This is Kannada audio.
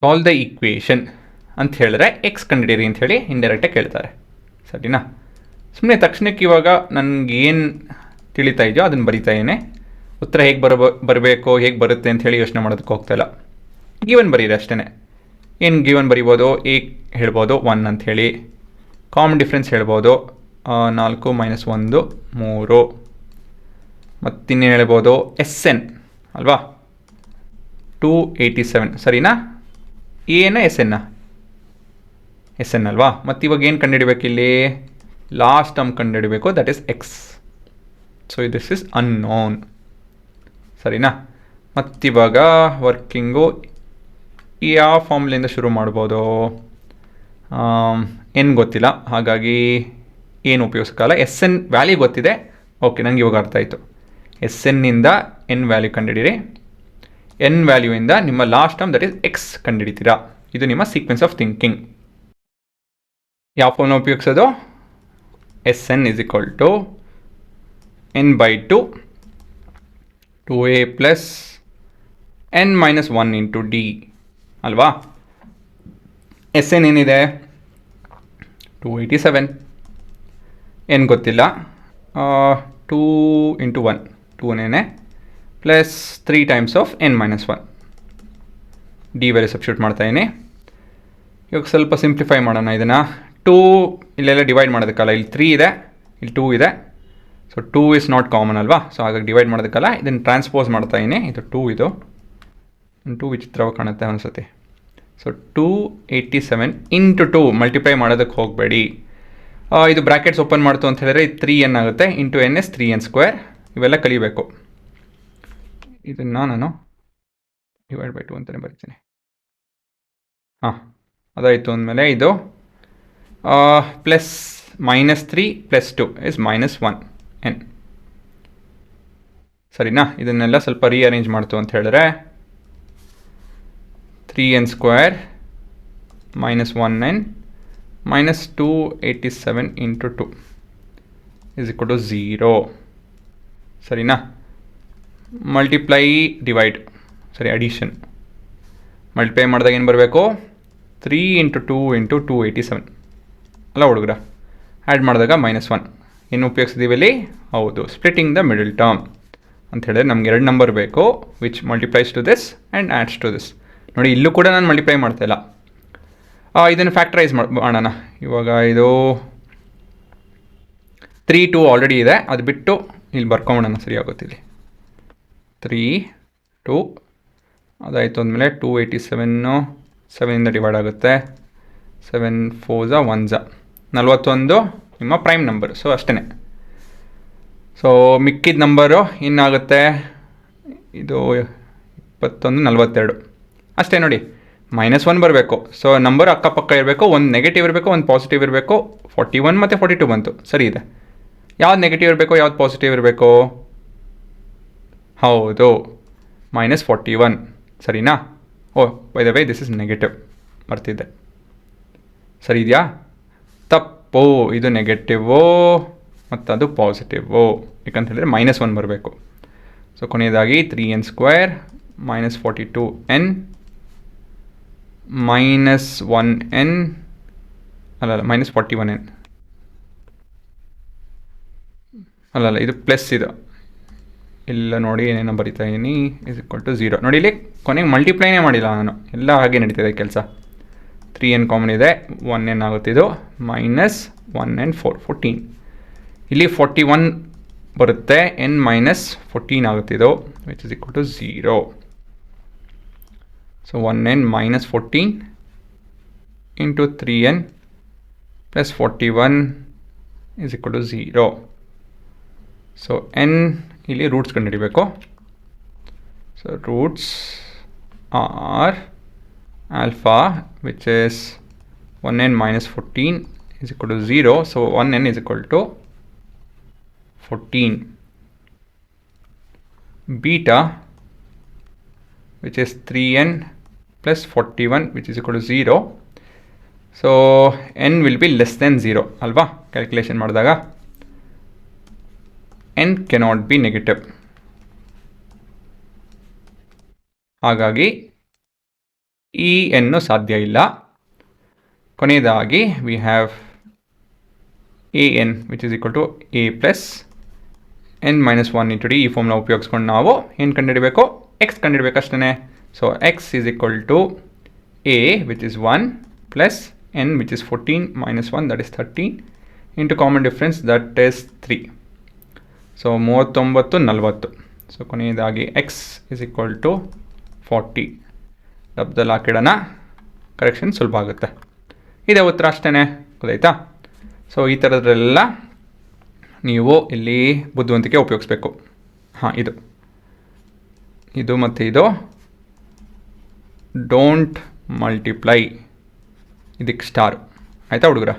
ಸಾಲ್ವ್ ದ ಈಕ್ವೇಷನ್ ಅಂತ ಹೇಳಿದ್ರೆ ಎಕ್ಸ್ ಕಂಡಿಡೀರಿ ಅಂತ ಹೇಳಿ ಇಂಡೈರೆಕ್ಟಾಗಿ ಕೇಳ್ತಾರೆ. ಸರಿನಾ? ಸುಮ್ಮನೆ ತಕ್ಷಣಕ್ಕೆ ಇವಾಗ ನನಗೇನು ತಿಳಿತಾ ಇದೆಯೋ ಅದನ್ನು ಬರಿತಾ ಇದ್ದೇನೆ. ಉತ್ತರ ಹೇಗೆ ಬರಬೇಕು ಹೇಗೆ ಬರುತ್ತೆ ಅಂತ ಹೇಳಿ ಯೋಚನೆ ಮಾಡೋದಕ್ಕೆ ಹೋಗ್ತಾಯಿಲ್ಲ. ಗಿವನ್ ಬರೀರಿ ಅಷ್ಟೇ. ಏನು ಗಿವನ್ ಬರಿಬೋದು? ಎ ಹೇಳ್ಬೋದು 1 ಅಂಥೇಳಿ. ಕಾಮನ್ ಡಿಫ್ರೆನ್ಸ್ ಹೇಳ್ಬೋದು 4 - 1 3. ಮತ್ತಿನ್ನೇನು ಹೇಳ್ಬೋದು? ಎಸ್ ಎನ್ ಅಲ್ವಾ 287. ಸರಿನಾ? ಎನ ಎಸ್ ಎನ್ನ? ಎಸ್ ಎನ್ ಅಲ್ವಾ. ಮತ್ತು ಇವಾಗ ಏನು ಕಂಡುಹಿಡಬೇಕು? ಇಲ್ಲಿ ಲಾಸ್ಟ್ ಟರ್ಮ್ ಕಂಡುಹಿಡಬೇಕು, that is X. So this is unknown. ಸರಿನಾ? ಮತ್ತಿವಾಗ ವರ್ಕಿಂಗು ಯಾವ ಫಾರ್ಮ್ಲಿಂದ ಶುರು ಮಾಡ್ಬೋದು? ಏನು ಗೊತ್ತಿಲ್ಲ, ಹಾಗಾಗಿ ಏನು ಉಪಯೋಗಿಸೋಕ್ಕಲ್ಲ. ಎಸ್ ಎನ್ ವ್ಯಾಲ್ಯೂ ಗೊತ್ತಿದೆ. ಓಕೆ, ನನಗೆ ಇವಾಗ ಅರ್ಥ ಆಯಿತು. ಎಸ್ ಎನ್ನಿಂದ ಎನ್ ವ್ಯಾಲ್ಯೂ ಕಂಡುಹಿಡಿರಿ. ಎನ್ ವ್ಯಾಲ್ಯೂಯಿಂದ ನಿಮ್ಮ last term that is X ಕಂಡುಹಿಡಿತೀರಾ. ಇದು ನಿಮ್ಮ ಸೀಕ್ವೆನ್ಸ್ ಆಫ್ ಥಿಂಕಿಂಗ್. ಯಾವ ಫಾರ್ಮ್ನ ಉಪಯೋಗಿಸೋದು? S N is equal to n/2 2a plus n-1 into D ಅಲ್ವಾ. ಎಸ್ ಎನ್ ಏನಿದೆ? 287. ಏನು ಗೊತ್ತಿಲ್ಲ. 2 × 1 2ನೇ plus 3 times of n-1 D value substitute ಮಾಡ್ತಾಯಿದ್ದೀನಿ. ಇವಾಗ ಸ್ವಲ್ಪ ಸಿಂಪ್ಲಿಫೈ ಮಾಡೋಣ ಇದನ್ನು. 2 ಇಲ್ಲೆಲ್ಲ ಡಿವೈಡ್ ಮಾಡೋದಕ್ಕಲ್ಲ, ಇಲ್ಲಿ 3 ಇದೆ, ಇಲ್ಲಿ 2 ಇದೆ. ಸೊ 2 ಇಸ್ ನಾಟ್ ಕಾಮನ್ ಅಲ್ವಾ. ಸೊ ಹಾಗಾಗಿ ಡಿವೈಡ್ ಮಾಡೋದಕ್ಕಲ್ಲ, ಇದನ್ನು ಟ್ರಾನ್ಸ್ಪೋಸ್ ಮಾಡ್ತಾಯಿದ್ದೀನಿ. ಇದು 2, ಇದು 2 ವಿಚಿತ್ರವಾಗಿ ಕಾಣುತ್ತೆ ಅನಿಸುತ್ತೆ. ಸೊ 287 ಇಂಟು 2 ಮಲ್ಟಿಪ್ಲೈ ಮಾಡೋದಕ್ಕೆ ಹೋಗಬೇಡಿ. ಇದು ಬ್ರ್ಯಾಕೆಟ್ಸ್ ಓಪನ್ ಮಾಡ್ತು ಅಂತ ಹೇಳಿದ್ರೆ ಇದು 3n ಆಗುತ್ತೆ. Into n is 3n². ಇವೆಲ್ಲ ಕಲಿಬೇಕು. ಇದನ್ನು ನಾನು ಡಿವೈಡ್ ಬೈ 2 ಅಂತಲೇ ಬರಿತೀನಿ. ಹಾಂ, ಅದಾಯಿತು ಅಂದಮೇಲೆ ಇದು ಪ್ಲಸ್ -3 + 2 is -1n. ಸರಿನಾ? ಇದನ್ನೆಲ್ಲ ಸ್ವಲ್ಪ ರೀಅರೇಂಜ್ ಮಾಡ್ತು ಅಂತ ಹೇಳಿದ್ರೆ 3n² -1n -287 into 2 is equal to 0. ಸರಿನಾ? ಮಲ್ಟಿಪ್ಲೈ ಡಿವೈಡ್, ಸರಿ, ಅಡಿಷನ್. ಮಲ್ಟಿಪ್ಲೈ ಮಾಡಿದಾಗ ಏನು ಬರಬೇಕು? 3 × 2 × 287 ಅಲ್ಲ ಹುಡುಗರ. ಆ್ಯಡ್ ಮಾಡಿದಾಗ -1. ಏನು ಉಪಯೋಗಿಸಿದ್ದೀವಿ ಇಲ್ಲಿ? ಹೌದು, ಸ್ಪ್ಲಿಟಿಂಗ್ ದ ಮಿಡಲ್ ಟರ್ಮ್ ಅಂತ ಹೇಳಿದ್ರೆ ನಮ್ಗೆ 2 ನಂಬರ್ ಬೇಕು, which multiplies to this and adds to this. ನೋಡಿ, ಇಲ್ಲೂ ಕೂಡ ನಾನು ಮಲ್ಟಿಪ್ಲೈ ಮಾಡ್ತಾಯಿಲ್ಲ. ಇದನ್ನು ಫ್ಯಾಕ್ಟರೈಸ್ ಮಾಡೋಣ. ಇವಾಗ ಇದು 3 2 ಆಲ್ರೆಡಿ ಇದೆ, ಅದು ಬಿಟ್ಟು ಇಲ್ಲಿ ಬರ್ಕೊಂಬಿಡೋಣ, ಸರಿಯಾಗುತ್ತೆ. ಇಲ್ಲಿ 3 2 ಅದಾಯಿತು ಅಂದಮೇಲೆ 287 7ಇಂದ ಡಿವೈಡ್ ಆಗುತ್ತೆ. 7 4 1 41 ನಿಮ್ಮ ಪ್ರೈಮ್ ನಂಬರ್. ಸೊ ಅಷ್ಟೇ. ಸೊ ಮಿಕ್ಕಿದ ನಂಬರು ಏನಾಗುತ್ತೆ? ಇದು 21 42 ಅಷ್ಟೇ. ನೋಡಿ, -1 ಬರಬೇಕು. ಸೊ ನಂಬರ್ ಅಕ್ಕಪಕ್ಕ ಇರಬೇಕು, ಒಂದು ನೆಗೆಟಿವ್ ಇರಬೇಕು, ಒಂದು ಪಾಸಿಟಿವ್ ಇರಬೇಕು. 41 ಮತ್ತು 42 ಬಂತು, ಸರಿ ಇದೆ. ಯಾವ್ದು ನೆಗೆಟಿವ್ ಇರಬೇಕು, ಯಾವ್ದು ಪಾಸಿಟಿವ್ ಇರಬೇಕು? ಹೌದು, -41. ಸರಿನಾ? By the way this is negative, ಬರ್ತಿದ್ದೆ. ಸರಿ ಇದೆಯಾ? ತಪ್ಪು, ಇದು ನೆಗೆಟಿವು ಮತ್ತು ಅದು ಪಾಸಿಟಿವು. ಯಾಕಂತ ಹೇಳಿದ್ರೆ -1 ಬರಬೇಕು. ಸೊ ಕೊನೆಯದಾಗಿ 3n² -42n -1n ಅಲ್ಲ -41n ಅಲ್ಲಲ್ಲ, ಇದು ಪ್ಲಸ್. ಇದು ಇಲ್ಲ, ನೋಡಿ ಏನೇನೋ ಬರಿತಾ ಇದ್ದೀನಿ. Is equal to 0. ನೋಡಿ, ಇಲ್ಲಿ ಕೊನೆಗೆ ಮಲ್ಟಿಪ್ಲೈನೇ ಮಾಡಿಲ್ಲ ನಾನು, ಎಲ್ಲ ಹಾಗೆ ನಡೀತಿದೆ ಕೆಲಸ. 3n ಕಾಮನ್ ಇದೆ, 1n ಆಗುತ್ತಿದ್ದು -1n 14. ಇಲ್ಲಿ 41 ಬರುತ್ತೆ, n -14 ಆಗುತ್ತಿದ್ದು, which is equal to 0. So 1n -14 into 3n plus 41 is equal to 0. So n ಇಲ್ಲಿ ರೂಟ್ಸ್ ಕಂಡುಹಿಡಿಬೇಕು. So roots are alpha, which is 1n -14 is equal to 0. So 1n is equal to 14. Beta, which is 3n plus 41, which is equal to 0. So n will be less than 0 alva. Calculation ಮಾಡಿದಾಗ n cannot be negative. ಹಾಗಾಗಿ ಈ ಎನ್ನು ಸಾಧ್ಯ ಇಲ್ಲ. ಕೊನೆಯದಾಗಿ we have a n which is equal to a plus n minus 1 into d. ಈ ಫಾರ್ಮ್ನ ಉಪಯೋಗಿಸ್ಕೊಂಡು ನಾವು ಏನು ಕಂಡುಹಿಡಬೇಕು, ಎಕ್ಸ್ ಕಂಡುಹಿಡಬೇಕು ಅಷ್ಟೇ. So X is equal to A which is 1 plus n which is 14 minus 1 that is 13 into common difference that is 3. So 39 40. So ಕೊನೆಯದಾಗಿ ಎಕ್ಸ್ ಇಸ್ ಈಕ್ವಲ್ ಟು 40. ಡಬ್ದಲ್ಲಿ ಹಾಕಿಡೋಣ, ಕರೆಕ್ಷನ್ ಸುಲಭ ಆಗುತ್ತೆ. ಇದೇ ಉತ್ತರ ಅಷ್ಟೇ, ಗೊತ್ತಾಯ್ತಾ? ಸೊ ಈ ಥರದ್ರೆಲ್ಲ ನೀವು ಇಲ್ಲಿ ಬುದ್ಧಿವಂತಿಕೆ ಉಪಯೋಗಿಸ್ಬೇಕು. ಹಾಂ, ಇದು ಮತ್ತು ಇದು ಡೋಂಟ್ ಮಲ್ಟಿಪ್ಲೈ, ಇದಕ್ಕೆ ಸ್ಟಾರ್. ಆಯಿತಾ ಹುಡುಗರ?